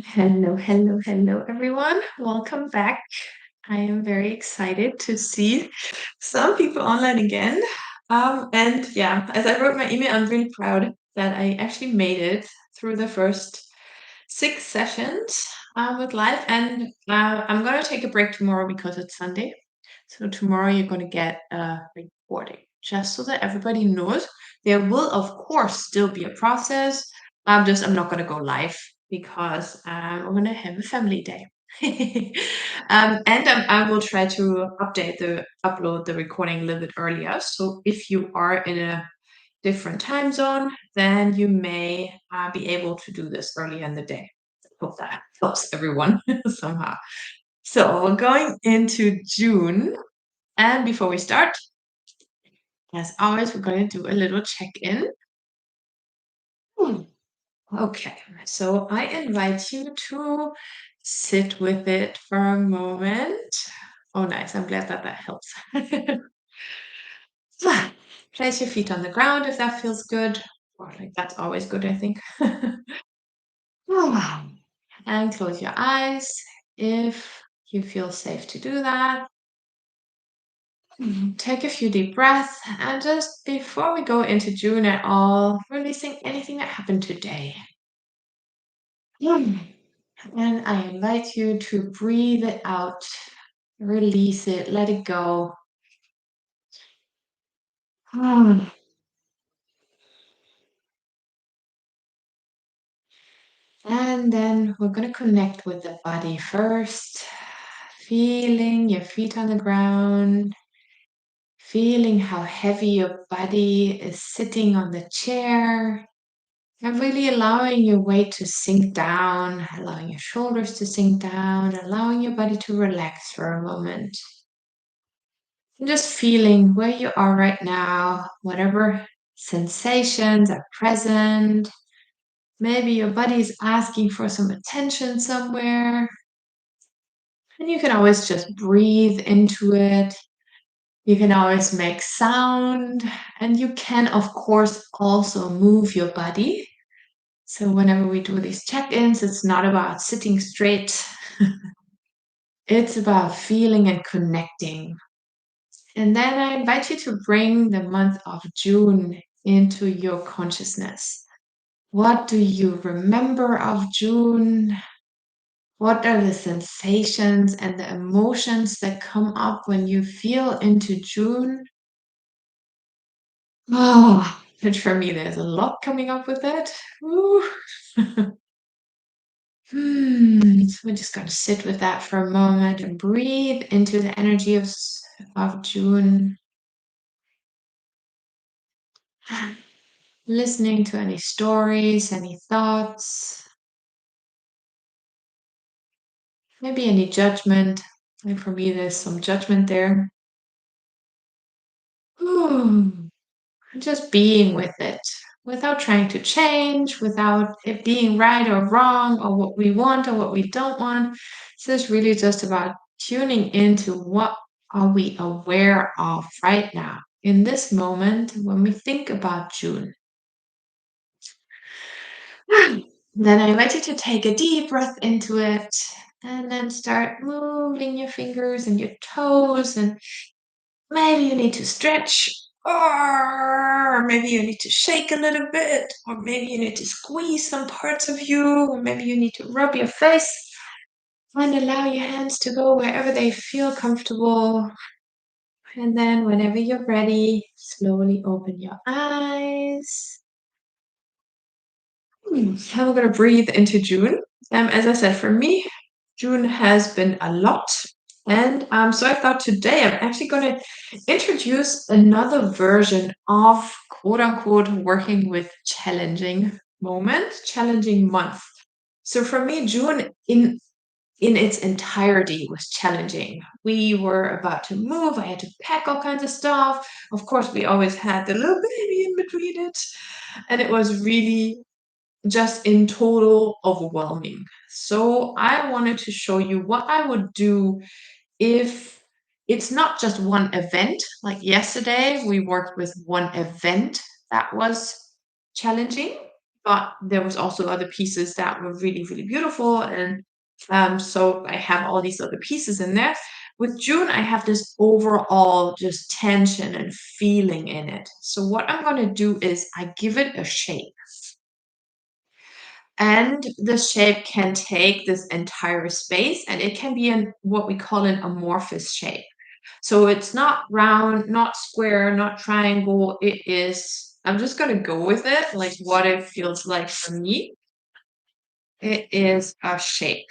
Hello, hello, hello, everyone. Welcome back. I am very excited to see some people online again. And yeah, as I wrote my email, I'm really proud that I actually made it through the first 6 sessions with live. And I'm going to take a break tomorrow because it's Sunday. So tomorrow you're going to get a recording, just so that everybody knows. There will, of course, still be a process. I'm not going to go live because I'm going to have a family day. And I will try to upload the recording a little bit earlier. So if you are in a different time zone, then you may be able to do this earlier in the day. Hope that helps everyone somehow. So we're going into June. And before we start, as always, we're going to do a little check-in. Okay, so I invite you to sit with it for a moment. Oh, nice. I'm glad that helps. Place your feet on the ground if that feels good. Or like that's always good, I think. And close your eyes if you feel safe to do that. Take a few deep breaths, and just before we go into June at all, releasing anything that happened today. And I invite you to breathe it out, release it, let it go. And then we're going to connect with the body first, feeling your feet on the ground, feeling how heavy your body is sitting on the chair, and really allowing your weight to sink down, allowing your shoulders to sink down, allowing your body to relax for a moment. And just feeling where you are right now, whatever sensations are present. Maybe your body is asking for some attention somewhere. And you can always just breathe into it. You can always make sound. And you can, of course, also move your body. So whenever we do these check-ins, it's not about sitting straight. It's about feeling and connecting. And then I invite you to bring the month of June into your consciousness. What do you remember of June? What are the sensations and the emotions that come up when you feel into June? Oh, and for me, there's a lot coming up with that. Ooh. So we're just going to sit with that for a moment and breathe into the energy of June. Listening to any stories, any thoughts, maybe any judgment. And for me, there's some judgment there. Ooh. Just being with it without trying to change, without it being right or wrong, or what we want or what we don't want. So it's really just about tuning into what are we aware of right now in this moment when we think about June. Then I invite you to take a deep breath into it and then start moving your fingers and your toes, and maybe you need to stretch, or maybe you need to shake a little bit, or maybe you need to squeeze some parts of you, or maybe you need to rub your face and allow your hands to go wherever they feel comfortable. And then whenever you're ready, slowly open your eyes. Now we're going to breathe into June. As I said, for me, June has been a lot. And so I thought today I'm actually going to introduce another version of quote unquote working with challenging moments, challenging month. So for me, June in its entirety was challenging. We were about to move. I had to pack all kinds of stuff. Of course, we always had the little baby in between it. And it was really just in total overwhelming. So I wanted to show you what I would do if it's not just one event. Like yesterday, we worked with one event that was challenging. but there was also other pieces that were really, really beautiful, and so I have all these other pieces in there. With June, I have this overall just tension and feeling in it. So what I'm going to do is I give it a shape. And the shape can take this entire space, and it can be in what we call an amorphous shape. So it's not round, not square, not triangle. It is, I'm just going to go with it, like what it feels like for me. It is a shape.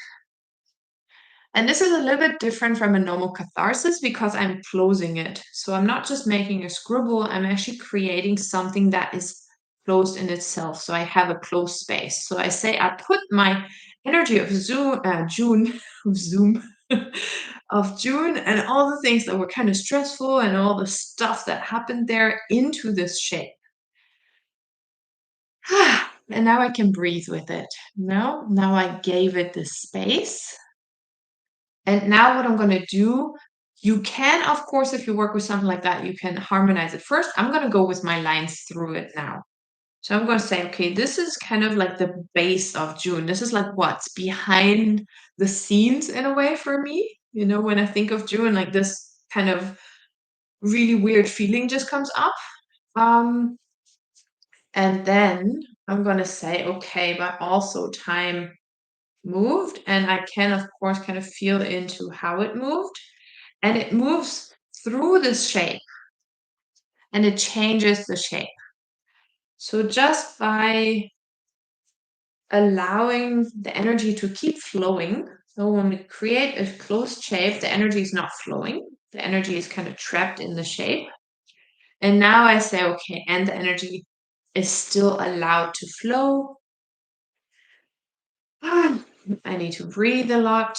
And this is a little bit different from a normal catharsis because I'm closing it. So I'm not just making a scribble, I'm actually creating something that is closed in itself. So I have a closed space. So I say I put my energy of June, of Zoom, of June, and all the things that were kind of stressful and all the stuff that happened there into this shape. And now I can breathe with it. Now I gave it the space. And now what I'm going to do, you can, of course, if you work with something like that, you can harmonize it first. I'm going to go with my lines through it now. So I'm going to say, okay, this is kind of like the base of June. This is like what's behind the scenes in a way for me. You know, when I think of June, like this kind of really weird feeling just comes up. Um, and then I'm going to say, okay, but also time moved. And I can, of course, kind of feel into how it moved. And it moves through this shape and it changes the shape. So just by allowing the energy to keep flowing, so when we create a closed shape, the energy is not flowing. The energy is kind of trapped in the shape. And now I say, okay, and the energy is still allowed to flow. I need to breathe a lot.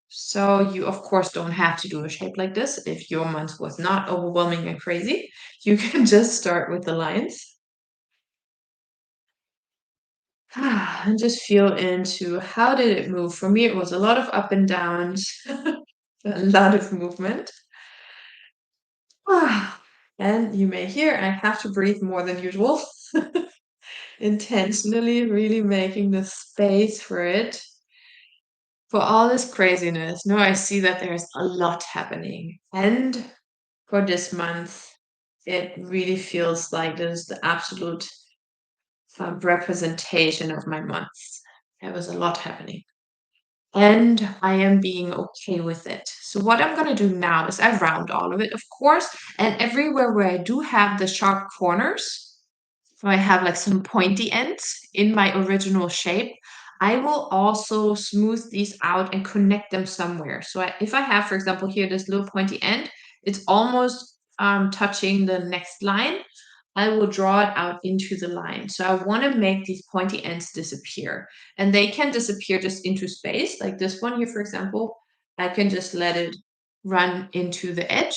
So you, of course, don't have to do a shape like this if your month was not overwhelming and crazy. You can just start with the lines. And just feel into how did it move? For me, it was a lot of up and downs, a lot of movement. And you may hear I have to breathe more than usual, intentionally really making the space for it. For all this craziness, no, I see that there's a lot happening. And for this month, it really feels like this is the absolute representation of my months. There was a lot happening. And I am being okay with it. So what I'm going to do now is I round all of it, of course, and everywhere where I do have the sharp corners, so I have like some pointy ends in my original shape, I will also smooth these out and connect them somewhere. So if I have, for example, here this little pointy end, it's almost touching the next line. I will draw it out into the line. So I want to make these pointy ends disappear. And they can disappear just into space. Like this one here, for example, I can just let it run into the edge.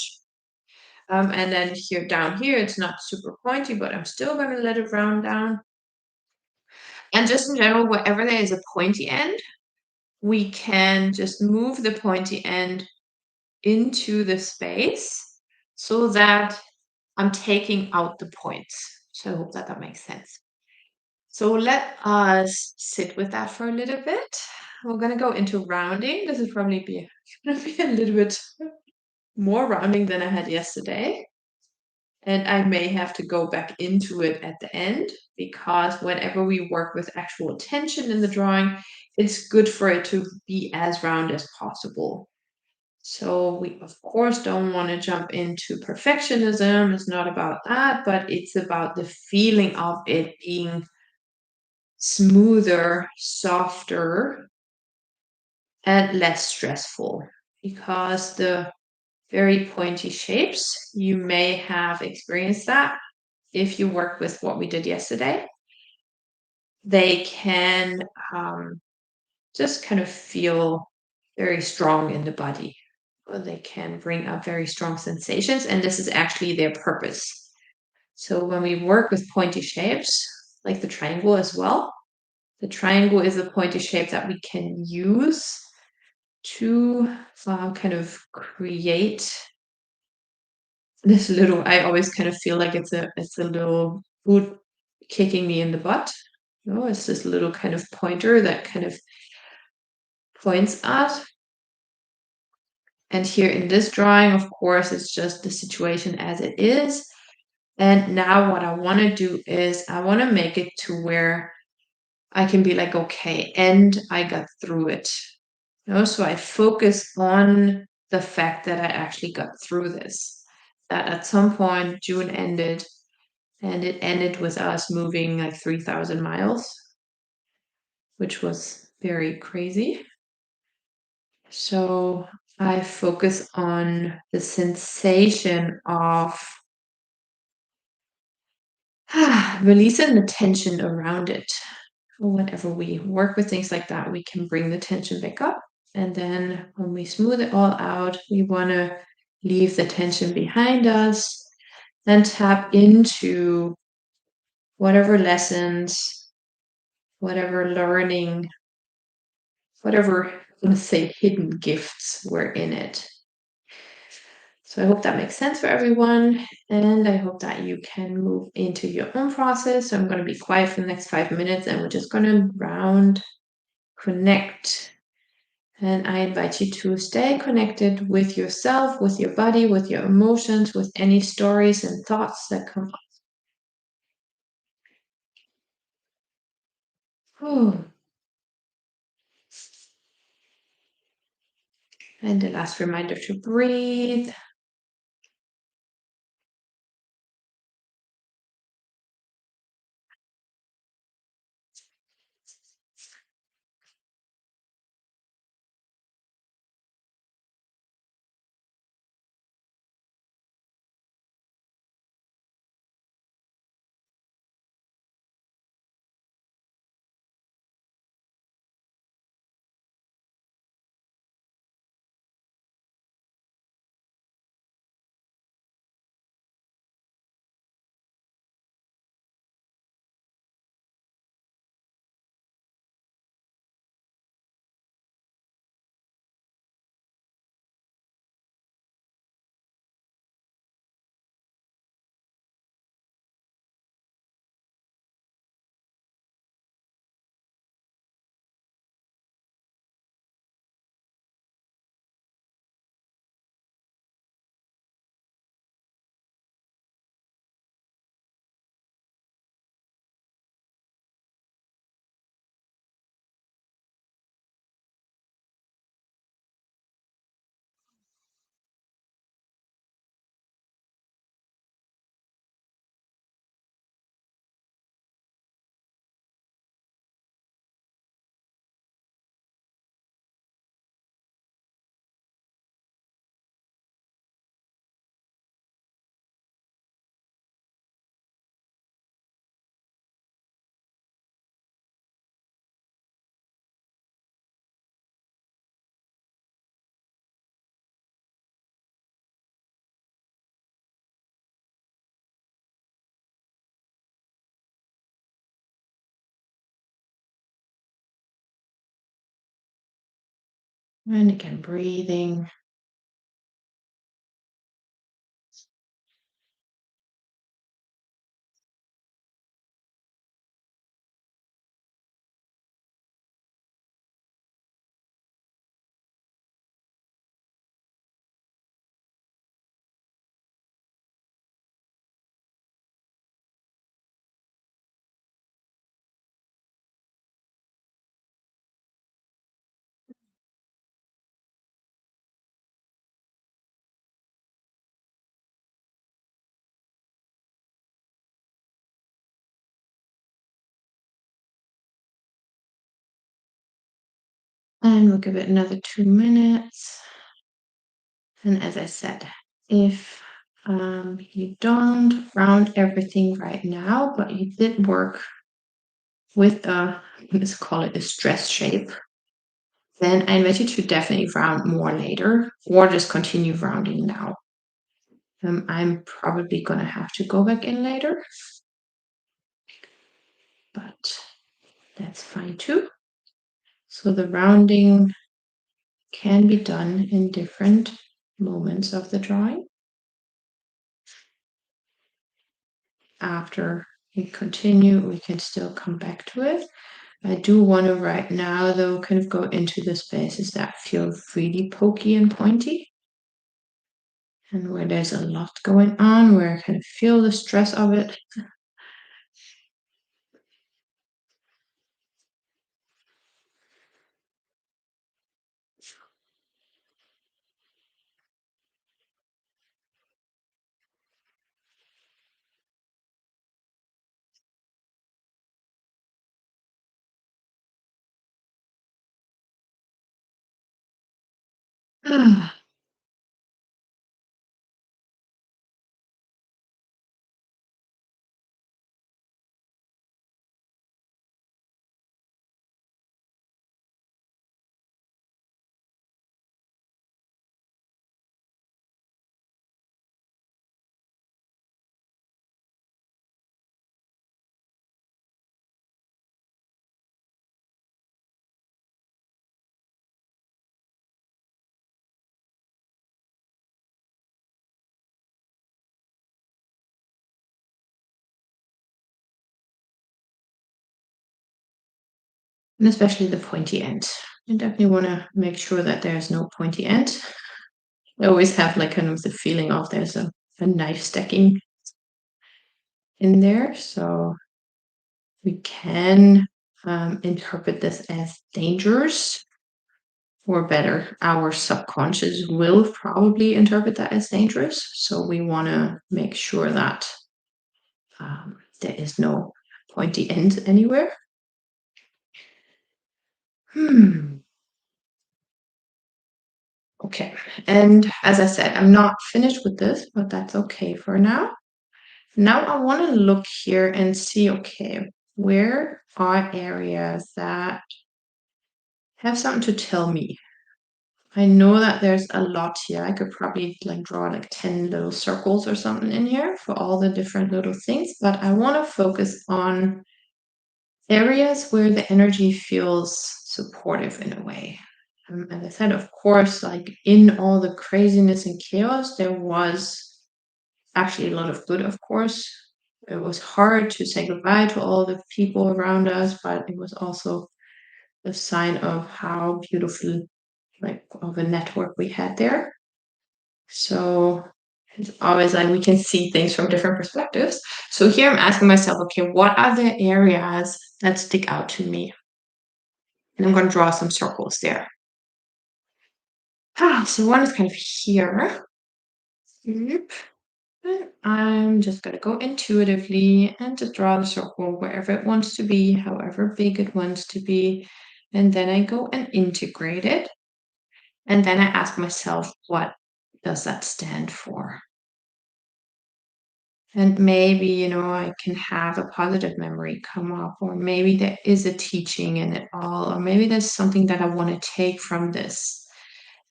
And then here down here, it's not super pointy, but I'm still going to let it round down. And just in general, wherever there is a pointy end, we can just move the pointy end into the space so that I'm taking out the points. So I hope that that makes sense. So let us sit with that for a little bit. We're going to go into rounding. This is probably going to be a little bit more rounding than I had yesterday. And I may have to go back into it at the end because whenever we work with actual tension in the drawing, it's good for it to be as round as possible. So we, of course, don't want to jump into perfectionism. It's not about that, but it's about the feeling of it being smoother, softer, and less stressful because the very pointy shapes, you may have experienced that if you work with what we did yesterday. They can just kind of feel very strong in the body. Or they can bring up very strong sensations, and this is actually their purpose. So when we work with pointy shapes, like the triangle as well, the triangle is a pointy shape that we can use to kind of create this little, I always kind of feel like it's a little boot kicking me in the butt. Oh, it's this little kind of pointer that kind of points at. And here in this drawing, of course, it's just the situation as it is. And now what I want to do is I want to make it to where I can be like, okay, and I got through it. So I focus on the fact that I actually got through this. That at some point June ended, and it ended with us moving like 3,000 miles, which was very crazy. So I focus on the sensation of releasing the tension around it. Whenever we work with things like that, we can bring the tension back up. And then when we smooth it all out, we want to leave the tension behind us and tap into whatever lessons, whatever learning, whatever, I'm going to say, hidden gifts were in it. So I hope that makes sense for everyone. And I hope that you can move into your own process. So I'm going to be quiet for the next 5 minutes and we're just going to round, connect. And I invite you to stay connected with yourself, with your body, with your emotions, with any stories and thoughts that come up. Whew. And the last reminder to breathe. And again, breathing. And we'll give it another 2 minutes. And as I said, if you don't round everything right now, but you did work with let's call it a stress shape, then I invite you to definitely round more later or just continue rounding now. I'm probably going to have to go back in later, but that's fine too. So the rounding can be done in different moments of the drawing. After we continue, we can still come back to it. I do want to right now, though, kind of go into the spaces that feel really pokey and pointy, and where there's a lot going on, where I kind of feel the stress of it. And especially the pointy end. I definitely want to make sure that there's no pointy end. I always have like kind of the feeling of there's a knife sticking in there. So we can interpret this as dangerous, or better, our subconscious will probably interpret that as dangerous. So we want to make sure that there is no pointy end anywhere. Okay, and as I said, I'm not finished with this, but that's okay for now. Now I want to look here and see, okay, where are areas that have something to tell me? I know that there's a lot here. I could probably like draw like 10 little circles or something in here for all the different little things, but I want to focus on areas where the energy feels supportive in a way. As I said, of course, like in all the craziness and chaos, there was actually a lot of good, of course. It was hard to say goodbye to all the people around us, but it was also a sign of how beautiful, like, of a network we had there. So it's always like we can see things from different perspectives. So here I'm asking myself, okay, what are the areas that stick out to me? And I'm going to draw some circles there. So one is kind of here. I'm just going to go intuitively and just draw the circle wherever it wants to be, however big it wants to be. And then I go and integrate it. And then I ask myself, what does that stand for? And maybe, I can have a positive memory come up, or maybe there is a teaching in it all, or maybe there's something that I want to take from this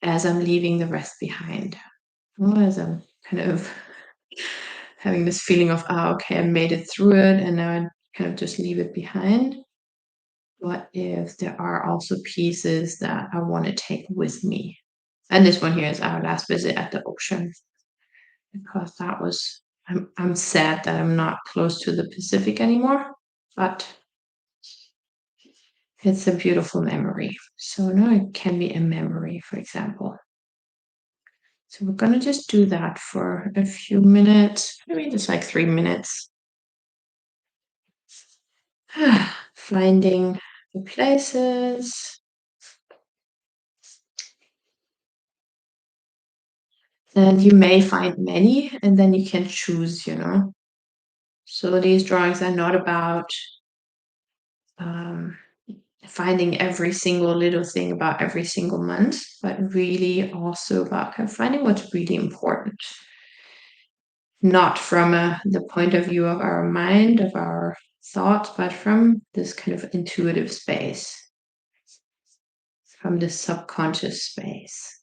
as I'm leaving the rest behind. As I'm kind of having this feeling of, okay, I made it through it, and now I kind of just leave it behind. What if there are also pieces that I want to take with me? And this one here is our last visit at the ocean, because that was, I'm sad that I'm not close to the Pacific anymore, but it's a beautiful memory. So now it can be a memory, for example. So we're going to just do that for a few minutes, maybe just like 3 minutes. Finding the places. And you may find many, and then you can choose, So these drawings are not about finding every single little thing about every single month, but really also about kind of finding what's really important. Not from the point of view of our mind, of our thoughts, but from this kind of intuitive space, from the subconscious space.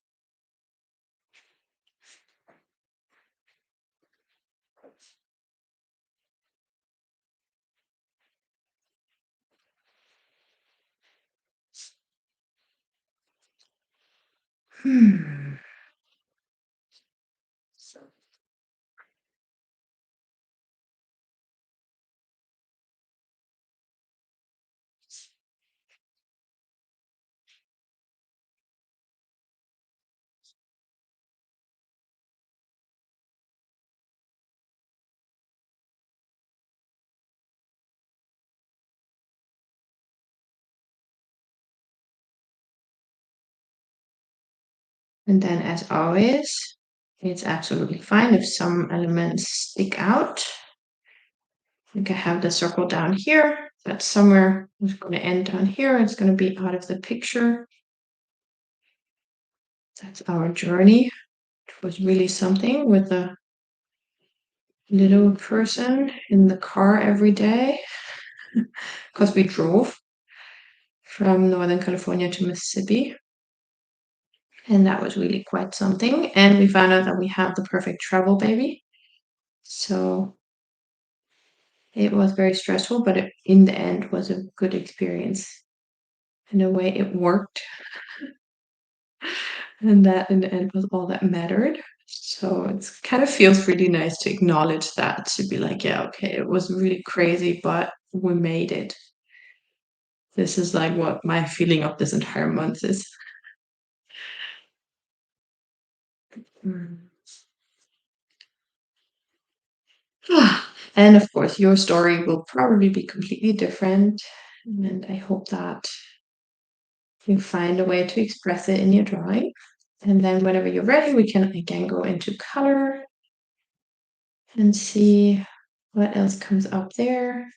And then, as always, it's absolutely fine if some elements stick out. Like I have the circle down here, but somewhere it's going to end down here. It's going to be out of the picture. That's our journey. It was really something with a little person in the car every day because we drove from Northern California to Mississippi. And that was really quite something. And we found out that we have the perfect travel baby. So it was very stressful, but it, in the end, was a good experience. In a way, it worked. And that in the end was all that mattered. So it kind of feels really nice to acknowledge that, to be like, yeah, okay, it was really crazy, but we made it. This is like what my feeling of this entire month is. Mm. And of course, your story will probably be completely different. And I hope that you find a way to express it in your drawing. And then whenever you're ready, we can again go into color and see what else comes up there.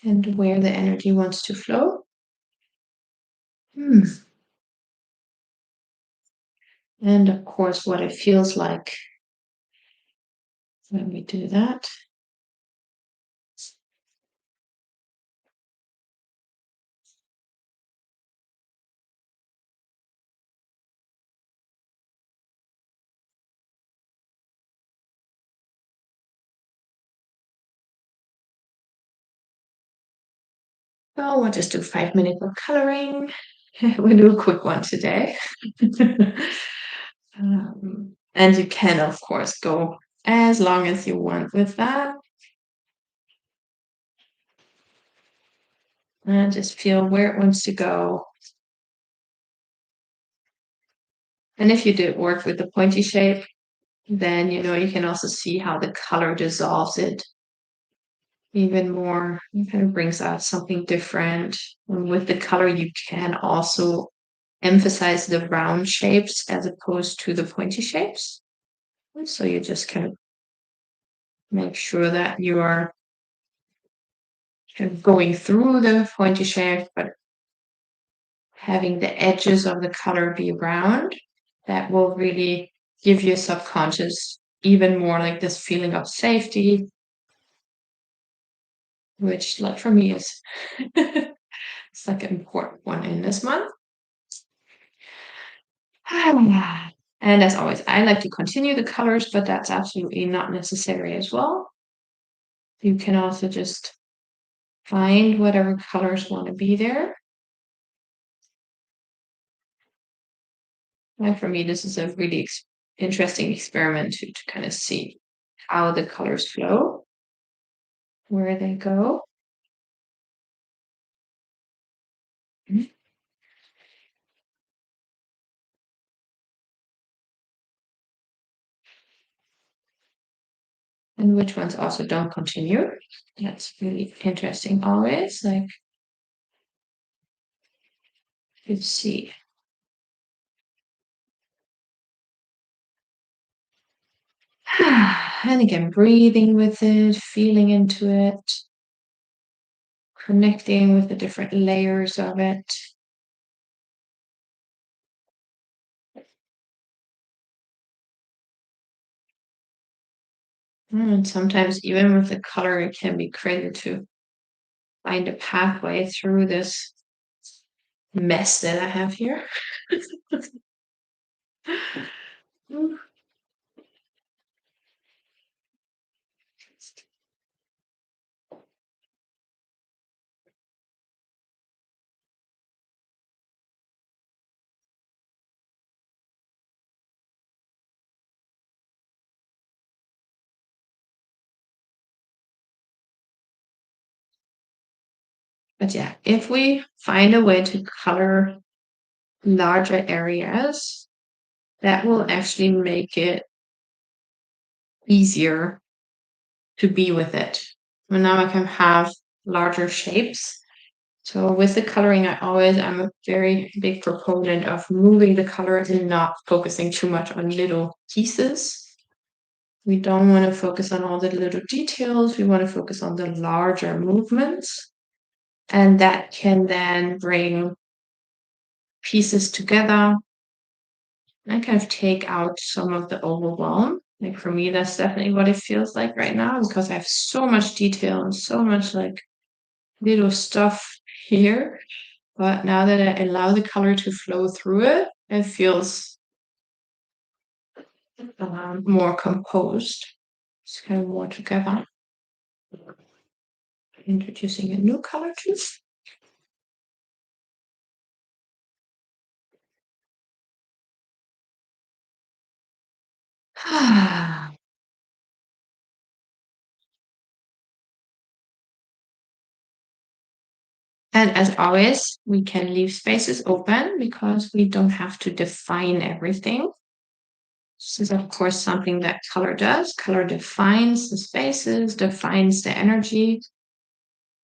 And where the energy wants to flow. And of course, what it feels like when we do that. Oh, we'll just do 5 minutes of coloring. We'll do a quick one today. And you can, of course, go as long as you want with that. And just feel where it wants to go. And if you did work with the pointy shape, then you know you can also see how the color dissolves it even more. It kind of brings out something different. And with the color, you can also emphasize the round shapes as opposed to the pointy shapes. So you just kind of make sure that you are kind of going through the pointy shape, but having the edges of the color be round. That will really give your subconscious even more like this feeling of safety, which like for me is it's like an important one in this month. And as always, I like to continue the colors, but that's absolutely not necessary as well. You can also just find whatever colors want to be there. And for me, this is a really interesting experiment to kind of see how the colors flow, where they go. And which ones also don't continue. That's really interesting always. Like, you see. And again, breathing with it, feeling into it, connecting with the different layers of it. And sometimes, even with the color, it can be crazy to find a pathway through this mess that I have here. But yeah, if we find a way to color larger areas, that will actually make it easier to be with it. And now I can have larger shapes. So with the coloring, I'm a very big proponent of moving the color and not focusing too much on little pieces. We don't want to focus on all the little details. We want to focus on the larger movements. And that can then bring pieces together and kind of take out some of the overwhelm. Like for me, that's definitely what it feels like right now because I have so much detail and so much like little stuff here. But now that I allow the color to flow through it, it feels more composed. It's kind of more together. Introducing a new color too. And as always, we can leave spaces open because we don't have to define everything. This is, of course, something that color does. Color defines the spaces, defines the energy.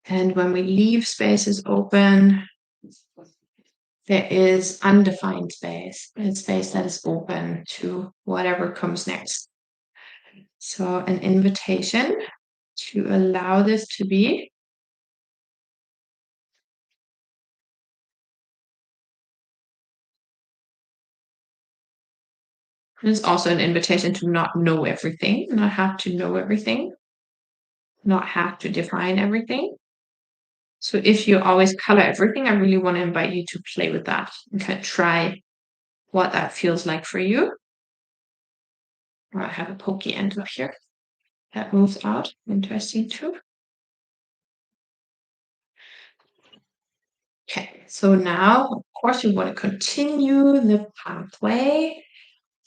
And when we leave spaces open, there is undefined space. It's space that is open to whatever comes next. So an invitation to allow this to be. It's also an invitation to not know everything, not have to know everything, not have to define everything. So if you always color everything, I really want to invite you to play with that and kind of try what that feels like for you. I have a pokey end up here that moves out. Interesting too. Okay, so now, of course, we want to continue the pathway,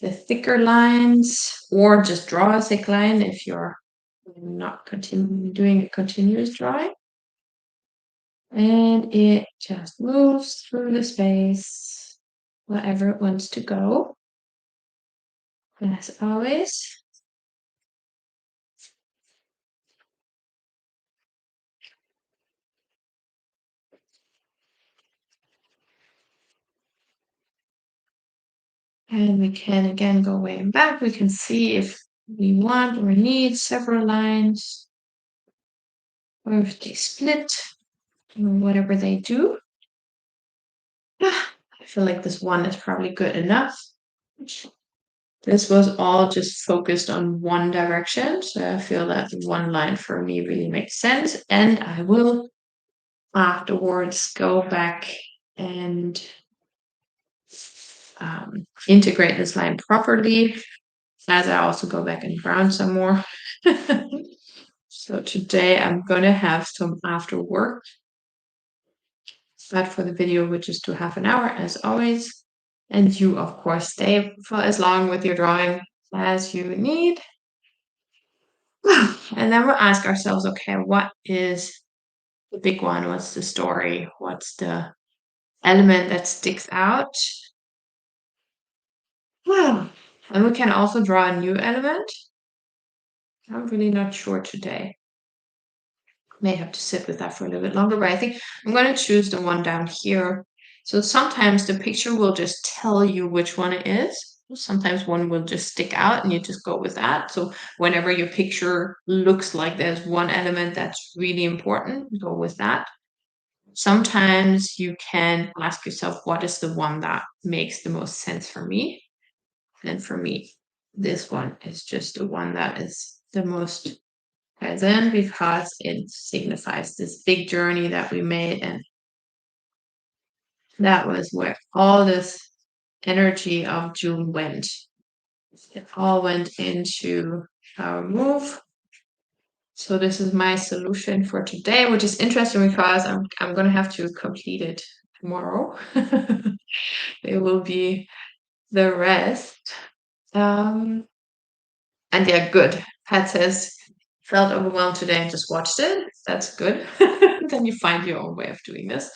the thicker lines, or just draw a thick line if you're not doing a continuous drawing. And it just moves through the space, wherever it wants to go. As always. And we can again go way and back. We can see if we want or need several lines, or if they split, or whatever they do. I feel like this one is probably good enough. This was all just focused on one direction, so I feel that one line for me really makes sense. And I will afterwards go back and integrate this line properly, as I also go back and ground some more. So today I'm going to have some after work, but for the video, which is to half an hour as always. And you, of course, stay for as long with your drawing as you need. And then we'll ask ourselves, okay, what is the big one? What's the story? What's the element that sticks out? Well, and we can also draw a new element. I'm really not sure today. May have to sit with that for a little bit longer, but I think I'm going to choose the one down here. So sometimes the picture will just tell you which one it is. Sometimes one will just stick out and you just go with that. So whenever your picture looks like there's one element that's really important, go with that. Sometimes you can ask yourself, what is the one that makes the most sense for me? And for me, this one is just the one that is the most present because it signifies this big journey that we made. And that was where all this energy of June went. It all went into our move. So this is my solution for today, which is interesting because I'm going to have to complete it tomorrow. It will be the rest. And yeah, good. Pat says, felt overwhelmed today and just watched it. That's good. then you find your own way of doing this.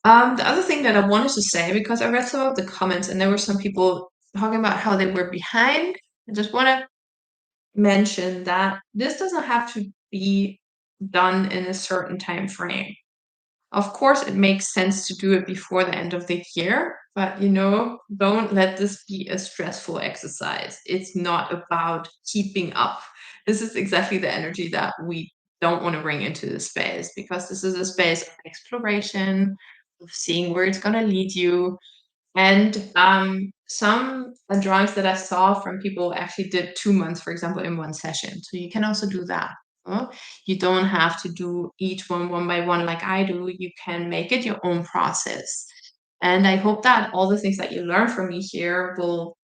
The other thing that I wanted to say, because I read some of the comments and there were some people talking about how they were behind. I just want to mention that this doesn't have to be done in a certain time frame. Of course, it makes sense to do it before the end of the year, but don't let this be a stressful exercise. It's not about keeping up. This is exactly the energy that we don't want to bring into the space, because this is a space of exploration, of seeing where it's going to lead you. And some drawings that I saw from people actually did 2 months, for example, in one session. So you can also do that. You don't have to do each one by one like I do. You can make it your own process. And I hope that all the things that you learn from me here will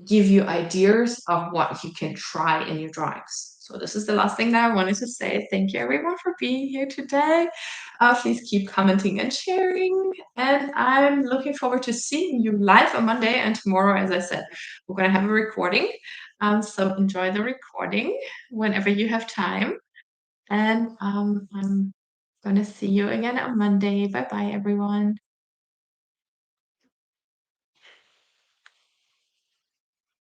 give you ideas of what you can try in your drawings. So this is the last thing that I wanted to say. Thank you everyone for being here today. Please keep commenting and sharing. And I'm looking forward to seeing you live on Monday, and tomorrow, as I said, we're going to have a recording. So enjoy the recording whenever you have time. And I'm going to see you again on Monday. Bye bye, everyone.